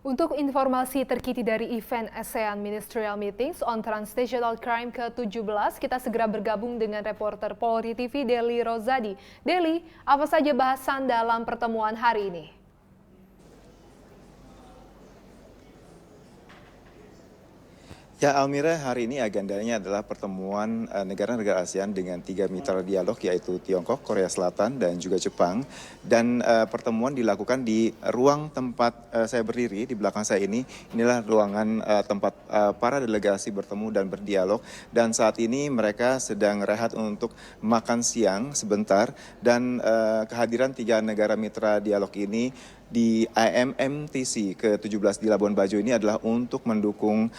Untuk informasi terkini dari event ASEAN Ministerial Meetings on Transnational Crime ke-17, kita segera bergabung dengan reporter Polri TV Deli Rozadi. Deli, apa saja bahasan dalam pertemuan hari ini? Ya, Almira, hari ini agendanya adalah pertemuan negara-negara ASEAN dengan 3 mitra dialog, yaitu Tiongkok, Korea Selatan, dan juga Jepang. Dan pertemuan dilakukan di ruang tempat saya berdiri di belakang saya ini. Inilah ruangan tempat para delegasi bertemu dan berdialog. Dan saat ini mereka sedang rehat untuk makan siang sebentar. Dan kehadiran 3 negara mitra dialog ini di IMMTC ke-17 di Labuan Bajo ini adalah untuk mendukung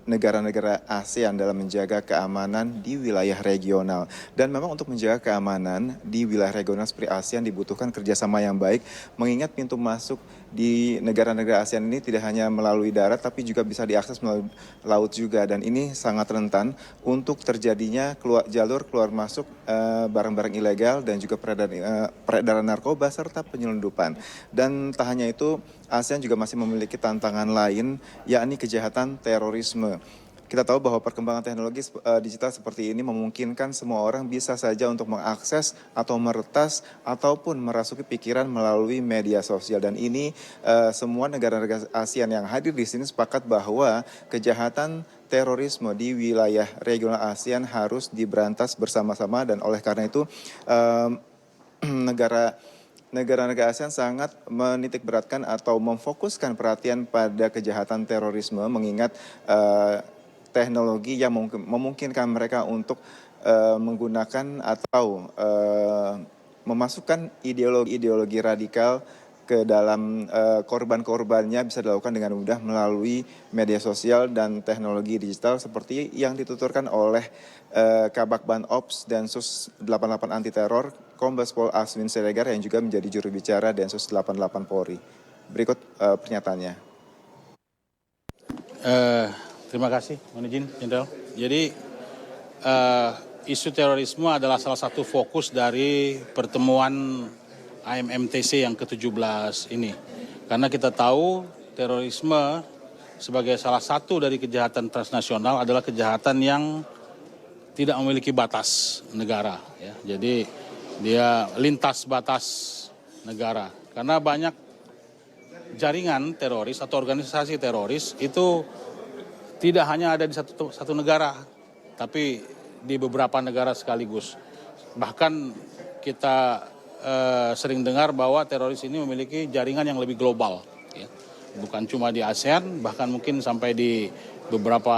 negara-negara ASEAN dalam menjaga keamanan di wilayah regional. Dan memang untuk menjaga keamanan di wilayah regional seperti ASEAN dibutuhkan kerjasama yang baik, mengingat pintu masuk di negara-negara ASEAN ini tidak hanya melalui darat tapi juga bisa diakses melalui laut juga. Dan ini sangat rentan untuk terjadinya jalur keluar masuk barang-barang ilegal dan juga peredaran narkoba serta penyelundupan. Dan tak hanya itu, ASEAN juga masih memiliki tantangan lain, yakni kejahatan terorisme. Kita tahu bahwa perkembangan teknologi digital seperti ini memungkinkan semua orang bisa saja untuk mengakses atau meretas ataupun merasuki pikiran melalui media sosial. Dan ini semua negara-negara ASEAN yang hadir di sini sepakat bahwa kejahatan terorisme di wilayah regional ASEAN harus diberantas bersama-sama. Dan oleh karena itu negara-negara ASEAN sangat menitik beratkan atau memfokuskan perhatian pada kejahatan terorisme, mengingat teknologi yang memungkinkan mereka untuk menggunakan atau memasukkan ideologi radikal ke dalam korban-korbannya bisa dilakukan dengan mudah melalui media sosial dan teknologi digital seperti yang dituturkan oleh Kabak Ban Ops Densus 88 Anti Teror Kombes Pol Aswin Siregar yang juga menjadi juru bicara Densus 88 Polri. Berikut pernyataannya. Terima kasih, mohon izin, Jenderal. Jadi isu terorisme adalah salah satu fokus dari pertemuan IMMTC yang ke-17 ini. Karena kita tahu terorisme sebagai salah satu dari kejahatan transnasional adalah kejahatan yang tidak memiliki batas negara. Ya. Jadi dia lintas batas negara. Karena banyak jaringan teroris atau organisasi teroris itu tidak hanya ada di satu negara, tapi di beberapa negara sekaligus. Bahkan kita sering dengar bahwa teroris ini memiliki jaringan yang lebih global. Ya. Bukan cuma di ASEAN, bahkan mungkin sampai di beberapa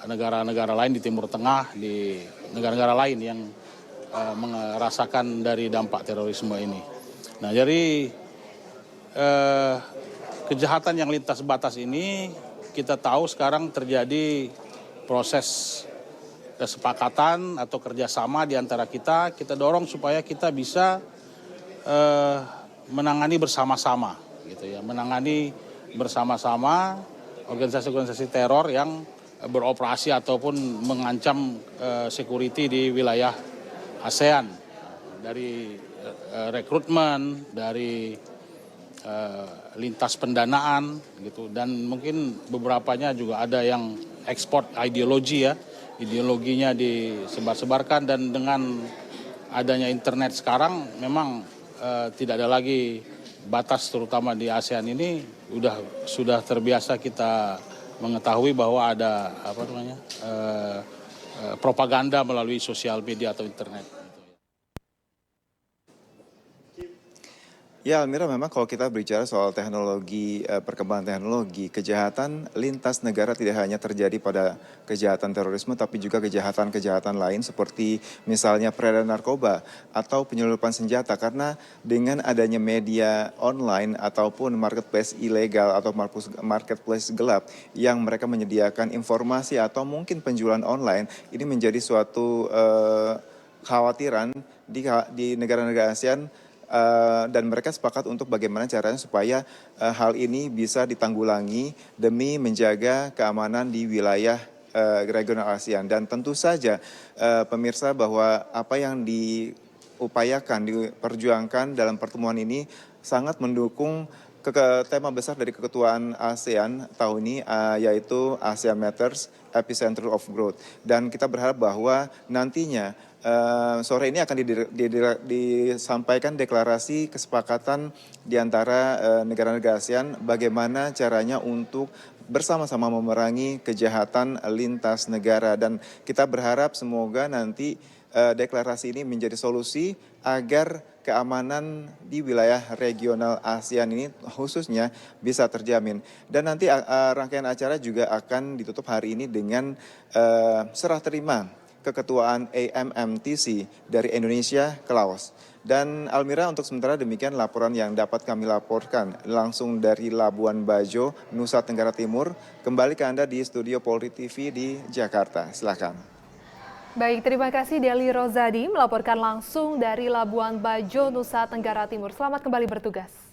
negara-negara lain di Timur Tengah, di negara-negara lain yang merasakan dari dampak terorisme ini. Nah, jadi kejahatan yang lintas batas ini kita tahu sekarang terjadi proses kesepakatan atau kerjasama di antara kita dorong supaya kita bisa menangani bersama-sama, gitu ya, menangani bersama-sama organisasi-organisasi teror yang beroperasi ataupun mengancam security di wilayah ASEAN, dari rekrutmen, dari lintas pendanaan gitu, dan mungkin beberapanya juga ada yang ekspor ideologi, ya, ideologinya disebar-sebarkan. Dan dengan adanya internet sekarang memang tidak ada lagi batas, terutama di ASEAN ini sudah terbiasa kita mengetahui bahwa ada propaganda melalui sosial media atau internet. Ya, Almira, memang kalau kita berbicara soal teknologi, perkembangan teknologi, kejahatan lintas negara tidak hanya terjadi pada kejahatan terorisme, tapi juga kejahatan-kejahatan lain seperti misalnya peredaran narkoba atau penyelundupan senjata. Karena dengan adanya media online ataupun marketplace ilegal atau marketplace gelap yang mereka menyediakan informasi atau mungkin penjualan online, ini menjadi suatu kekhawatiran di negara-negara ASEAN. Dan mereka sepakat untuk bagaimana caranya supaya hal ini bisa ditanggulangi demi menjaga keamanan di wilayah regional ASEAN. Dan tentu saja pemirsa, bahwa apa yang diupayakan, diperjuangkan dalam pertemuan ini sangat mendukung tema besar dari keketuaan ASEAN tahun ini yaitu ASEAN Matters, Epicenter of Growth. Dan kita berharap bahwa nantinya sore ini akan disampaikan deklarasi kesepakatan di antara negara-negara ASEAN bagaimana caranya untuk bersama-sama memerangi kejahatan lintas negara. Dan kita berharap semoga nanti deklarasi ini menjadi solusi agar keamanan di wilayah regional ASEAN ini khususnya bisa terjamin. Dan nanti rangkaian acara juga akan ditutup hari ini dengan serah terima keketuaan AMMTC dari Indonesia ke Laos. Dan Almira, untuk sementara demikian laporan yang dapat kami laporkan langsung dari Labuan Bajo, Nusa Tenggara Timur. Kembali ke Anda di studio Polri TV di Jakarta. Silakan. Baik, terima kasih Deli Rozadi melaporkan langsung dari Labuan Bajo, Nusa Tenggara Timur. Selamat kembali bertugas.